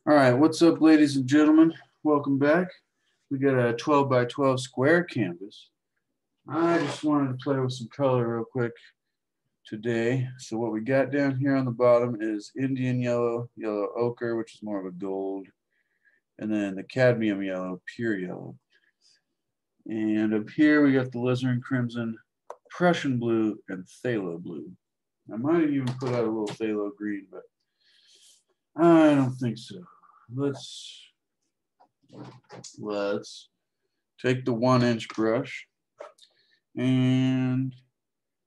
All right, what's up, ladies and gentlemen? Welcome back. We got a 12 by 12 square canvas. I just wanted to play with some color real quick today. So what we got down here on the bottom is Indian yellow, yellow ochre, which is more of a gold, and then the cadmium yellow, pure yellow. And up here we got the alizarin crimson, Prussian blue, and phthalo blue. I might have even put out a little phthalo green, but I don't think so. Let's take the 1-inch brush, and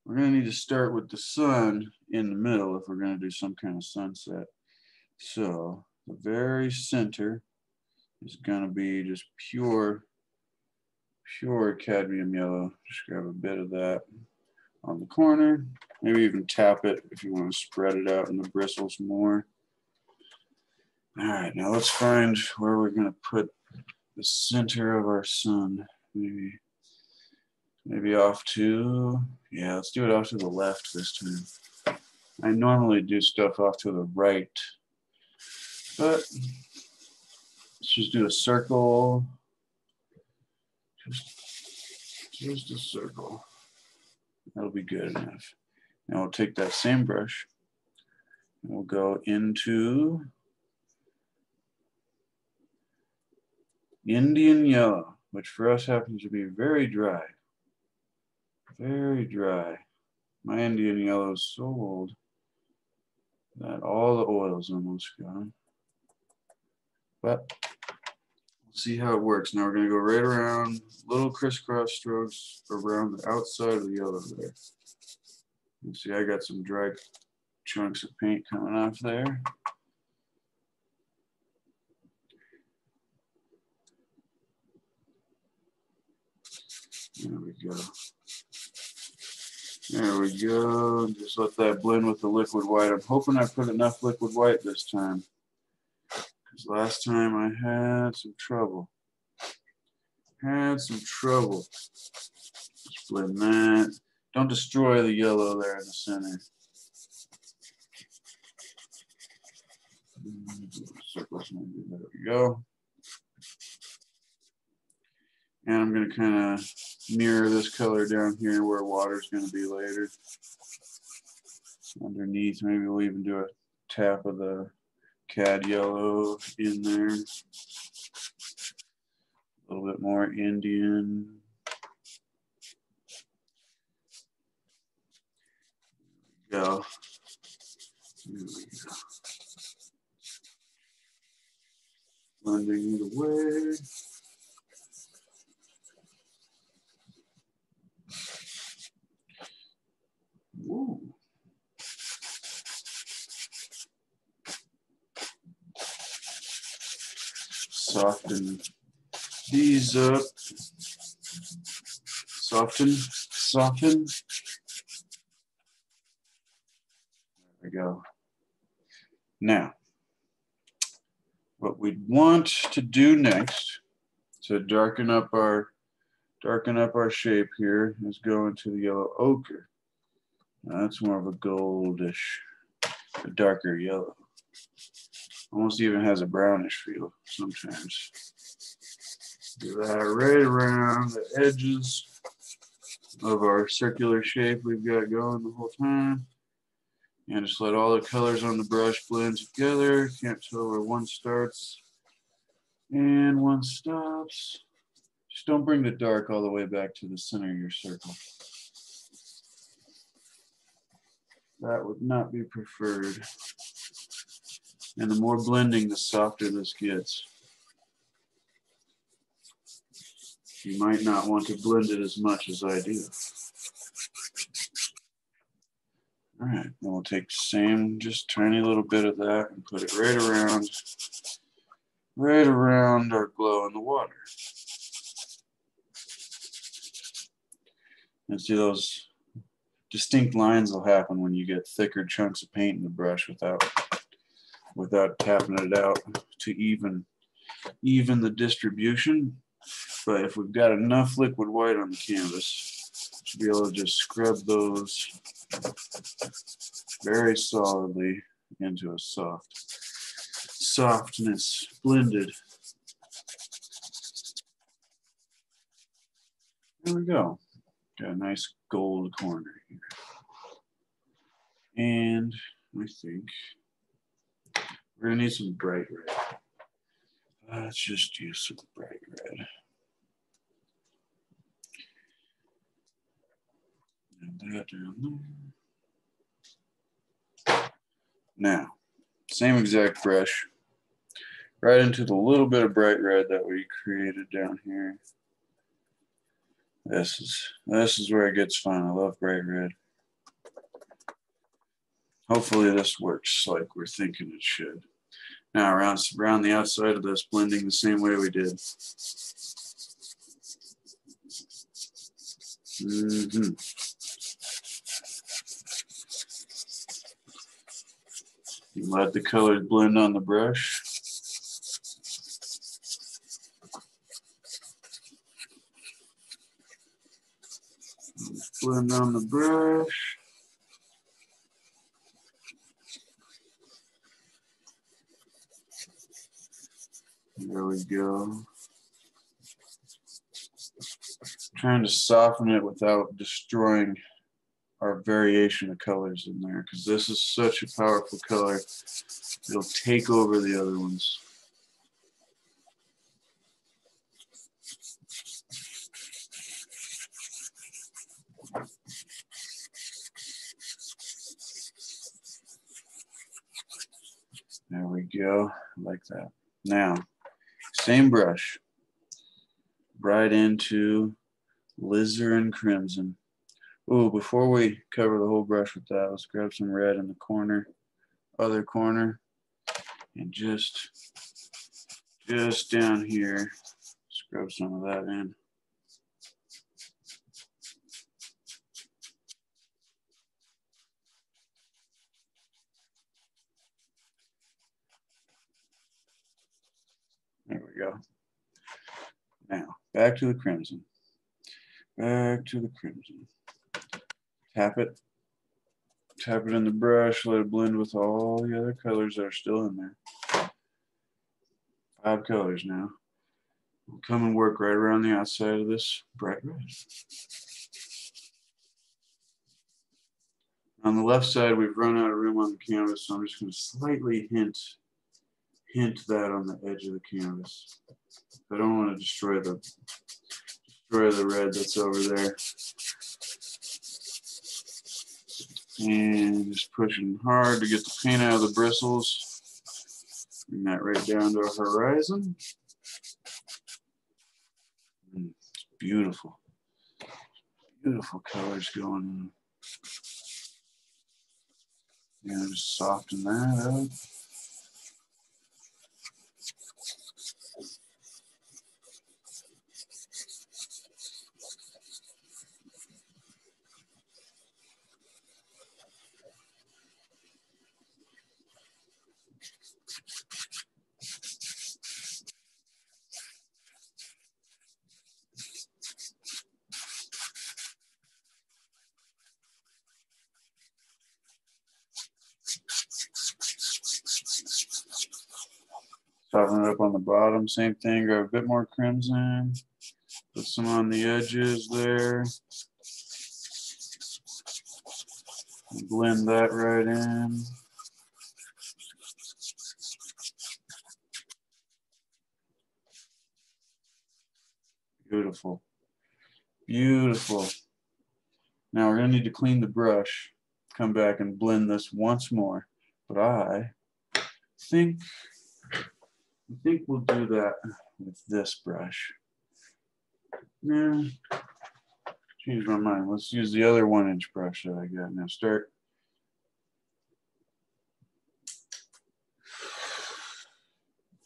we're going to need to start with the sun in the middle if we're going to do some kind of sunset. So the very center is going to be just pure cadmium yellow. Just grab a bit of that on the corner. Maybe even tap it if you want to spread it out in the bristles more. All right, now let's find where we're going to put the center of our sun. Maybe off to, yeah, let's do it off to the left this time. I normally do stuff off to the right, but let's just do a circle. Just a circle. That'll be good enough. Now we'll take that same brush and we'll go into Indian yellow, which for us happens to be very dry. Very dry. My Indian yellow is so old that all the oil's almost gone. But let's see how it works. Now we're going to go right around, little crisscross strokes around the outside of the yellow there. You see I got some dry chunks of paint coming off there. There we go. There we go. Just let that blend with the liquid white. I'm hoping I put enough liquid white this time, because last time I had some trouble. Just blend that. Don't destroy the yellow there in the center. There we go. And I'm going to kind of mirror this color down here where water's going to be later. Underneath, maybe we'll even do a tap of the cad yellow in there. A little bit more Indian. There we go. There we go. Blending it away. Woo. Soften these up. Soften. There we go. Now, what we'd want to do next to darken up our shape here is go into the yellow ochre. Now that's more of a goldish, a darker yellow. Almost even has a brownish feel sometimes. Do that right around the edges of our circular shape we've got going the whole time. And just let all the colors on the brush blend together. Can't tell where one starts and one stops. Just don't bring the dark all the way back to the center of your circle. That would not be preferred. And the more blending, the softer this gets. You might not want to blend it as much as I do. All right, then we'll take the same, just tiny little bit of that and put it right around our glow in the water. And see those distinct lines will happen when you get thicker chunks of paint in the brush without tapping it out to even the distribution. But if we've got enough liquid white on the canvas, we should be able to just scrub those very solidly into a soft softness blended. There we go. Got a nice gold corner here. And I think we're gonna need some bright red. Let's just use some bright red. And that down there. Now, same exact brush, right into the little bit of bright red that we created down here. This is where it gets fun. I love bright red. Hopefully this works like we're thinking it should. Now around the outside of this, blending the same way we did. You let the colors blend on the brush. Blend on the brush. There we go. Trying to soften it without destroying our variation of colors in there, because this is such a powerful color. It'll take over the other ones. There we go, like that. Now, same brush, right into Alizarin Crimson. Oh, before we cover the whole brush with that, let's grab some red in the corner, other corner, and just down here, scrub some of that in. There we go. Now, back to the crimson. Back to the crimson. Tap it in the brush, let it blend with all the other colors that are still in there. 5 colors now. We'll come and work right around the outside of this bright red. On the left side, we've run out of room on the canvas, so I'm just going to slightly hint that on the edge of the canvas. I don't want to destroy the red that's over there. And just pushing hard to get the paint out of the bristles. Bring that right down to our horizon. It's beautiful. Beautiful colors going on. Yeah, just soften that up. Soften it up on the bottom, same thing, grab a bit more crimson, put some on the edges there, and blend that right in. Beautiful, beautiful. Now we're gonna need to clean the brush, come back and blend this once more, but I think we'll do that with this brush. Yeah, change my mind. Let's use the other 1-inch brush that I got. Now start.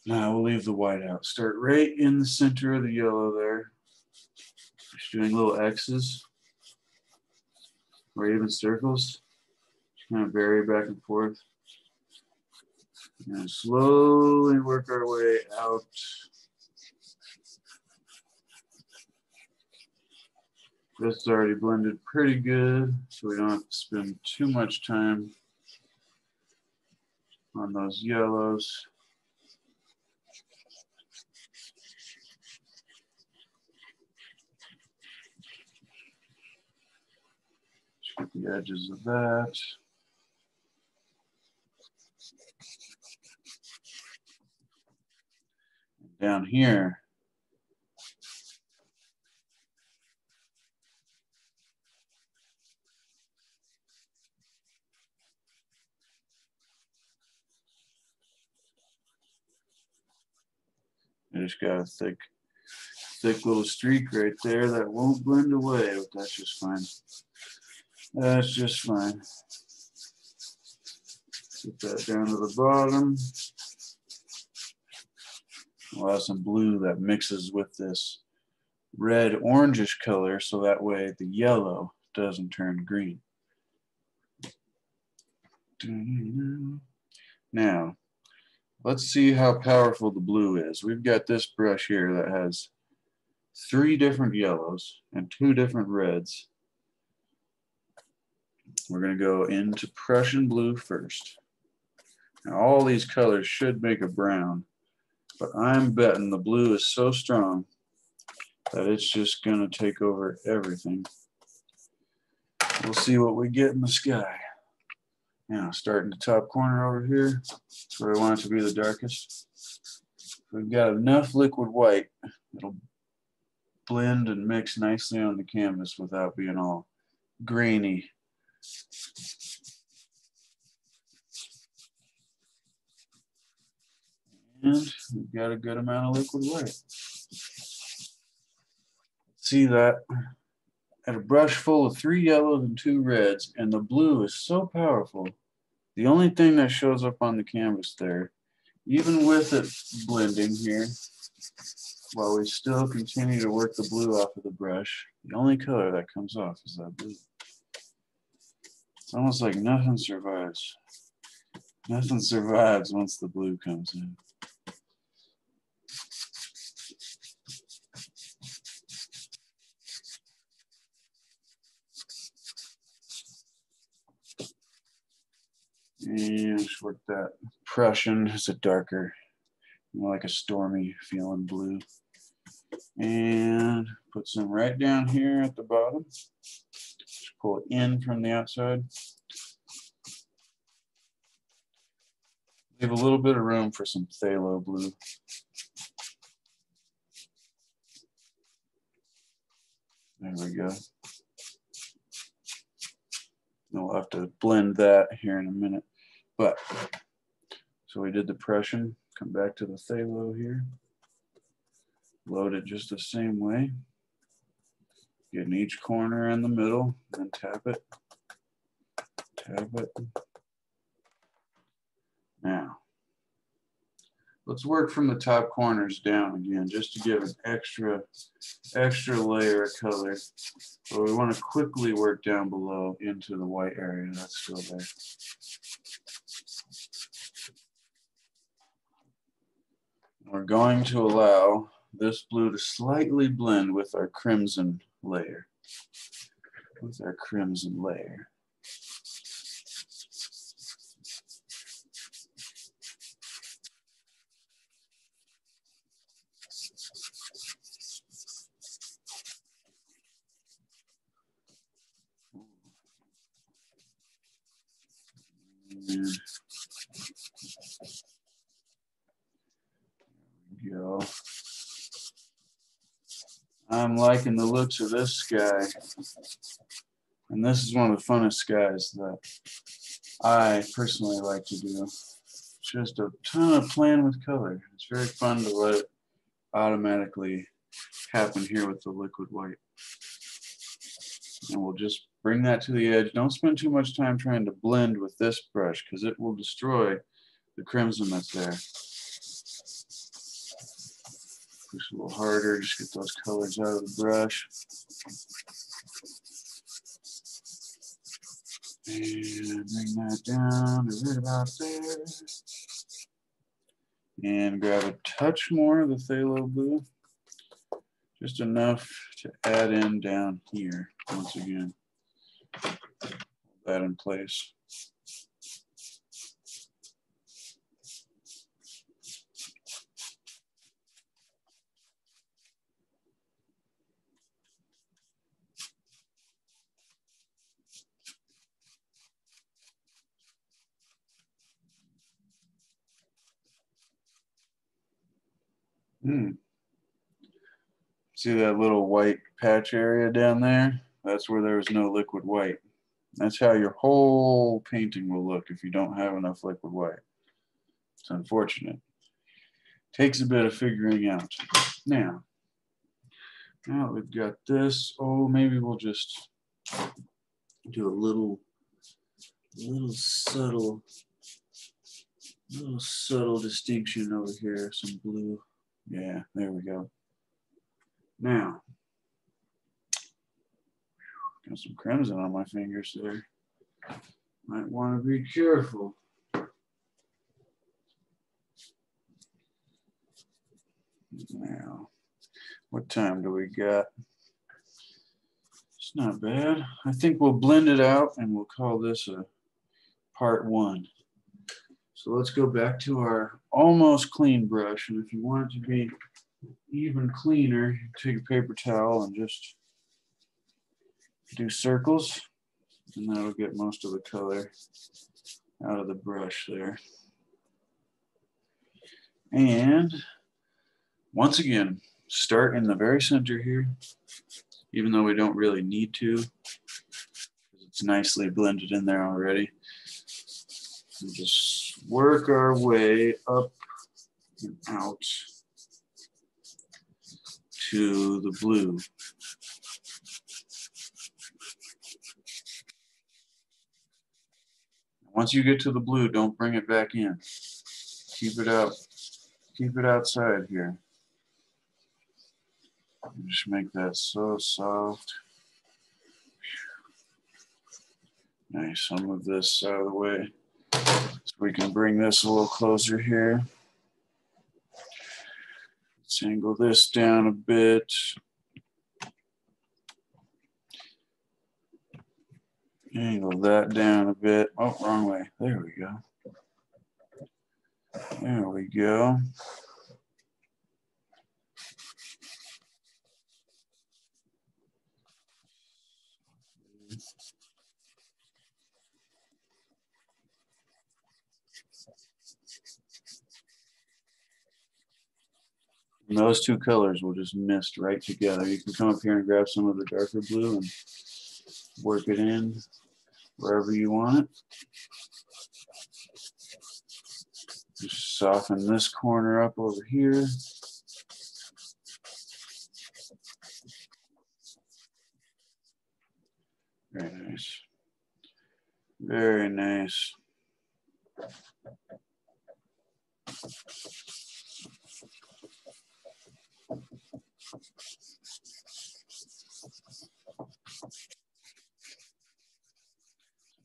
Now we'll leave the white out. Start right in the center of the yellow there. Just doing little X's or even circles. Just kind of vary back and forth. And slowly work our way out. This is already blended pretty good, so we don't have to spend too much time on those yellows. Get the edges of that. Down here, I just got a thick little streak right there that won't blend away, but that's just fine. That's just fine. Get that down to the bottom. We'll have some blue that mixes with this red orangish color, so that way the yellow doesn't turn green. Now, let's see how powerful the blue is. We've got this brush here that has 3 different yellows and 2 different reds. We're going to go into Prussian blue first. Now, all these colors should make a brown, but I'm betting the blue is so strong that it's just going to take over everything. We'll see what we get in the sky. Now, starting the top corner over here, that's where I want it to be the darkest. We've got enough liquid white, it'll blend and mix nicely on the canvas without being all grainy. And we've got a good amount of liquid white. See that? At a brush full of 3 yellows and 2 reds, and the blue is so powerful. The only thing that shows up on the canvas there, even with it blending here, while we still continue to work the blue off of the brush, the only color that comes off is that blue. It's almost like nothing survives. Nothing survives once the blue comes in. And just work that Prussian. It's a darker, more like a stormy feeling blue. And put some right down here at the bottom. Just pull it in from the outside. Leave a little bit of room for some phthalo blue. There we go. And we'll have to blend that here in a minute. But, so we did the Prussian. Come back to the phthalo here. Load it just the same way. Get in each corner in the middle, then tap it. Tap it. Now, let's work from the top corners down again, just to give an extra layer of color. But we want to quickly work down below into the white area that's still there. We're going to allow this blue to slightly blend with our crimson layer. And go. I'm liking the looks of this sky. And this is one of the funnest skies that I personally like to do. Just a ton of playing with color. It's very fun to let it automatically happen here with the liquid white. And we'll just bring that to the edge. Don't spend too much time trying to blend with this brush because it will destroy the crimson that's there. Push a little harder, just get those colors out of the brush. And bring that down to right about there. And grab a touch more of the phthalo blue. Just enough to add in down here once again. Hold that in place. See that little white patch area down there? That's where there was no liquid white. That's how your whole painting will look if you don't have enough liquid white. It's unfortunate. Takes a bit of figuring out. Now we've got this. Oh, maybe we'll just do a little subtle distinction over here. Some blue. Yeah, there we go. Now, got some crimson on my fingers there. Might want to be careful. Now, what time do we got? It's not bad. I think we'll blend it out and we'll call this a part 1. So let's go back to our almost clean brush. And if you want it to be even cleaner, take a paper towel and just do circles. And that'll get most of the color out of the brush there. And once again, start in the very center here, even though we don't really need to, because it's nicely blended in there already. And just work our way up and out to the blue. Once you get to the blue, don't bring it back in. Keep it out. Keep it outside here. Just make that so soft. Nice. I'll move this out of the way so we can bring this a little closer here. Let's angle this down a bit. Angle that down a bit. Oh, wrong way. There we go. There we go. And those two colors will just mist right together. You can come up here and grab some of the darker blue and work it in wherever you want it. Just soften this corner up over here. Very nice. Very nice.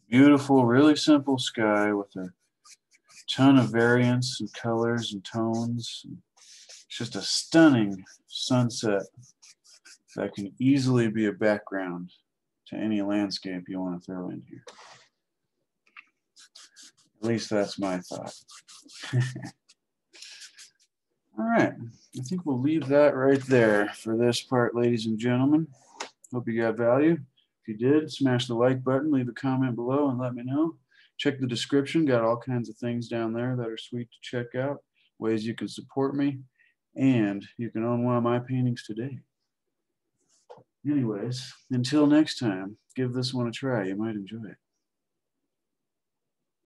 Beautiful, really simple sky with a ton of variance and colors and tones. It's just a stunning sunset that can easily be a background to any landscape you want to throw in here. At least that's my thought. All right, I think we'll leave that right there for this part, ladies and gentlemen. Hope you got value. If you did, smash the like button, leave a comment below and let me know. Check the description, got all kinds of things down there that are sweet to check out, ways you can support me, and you can own one of my paintings today. Anyways, until next time, give this one a try. You might enjoy it.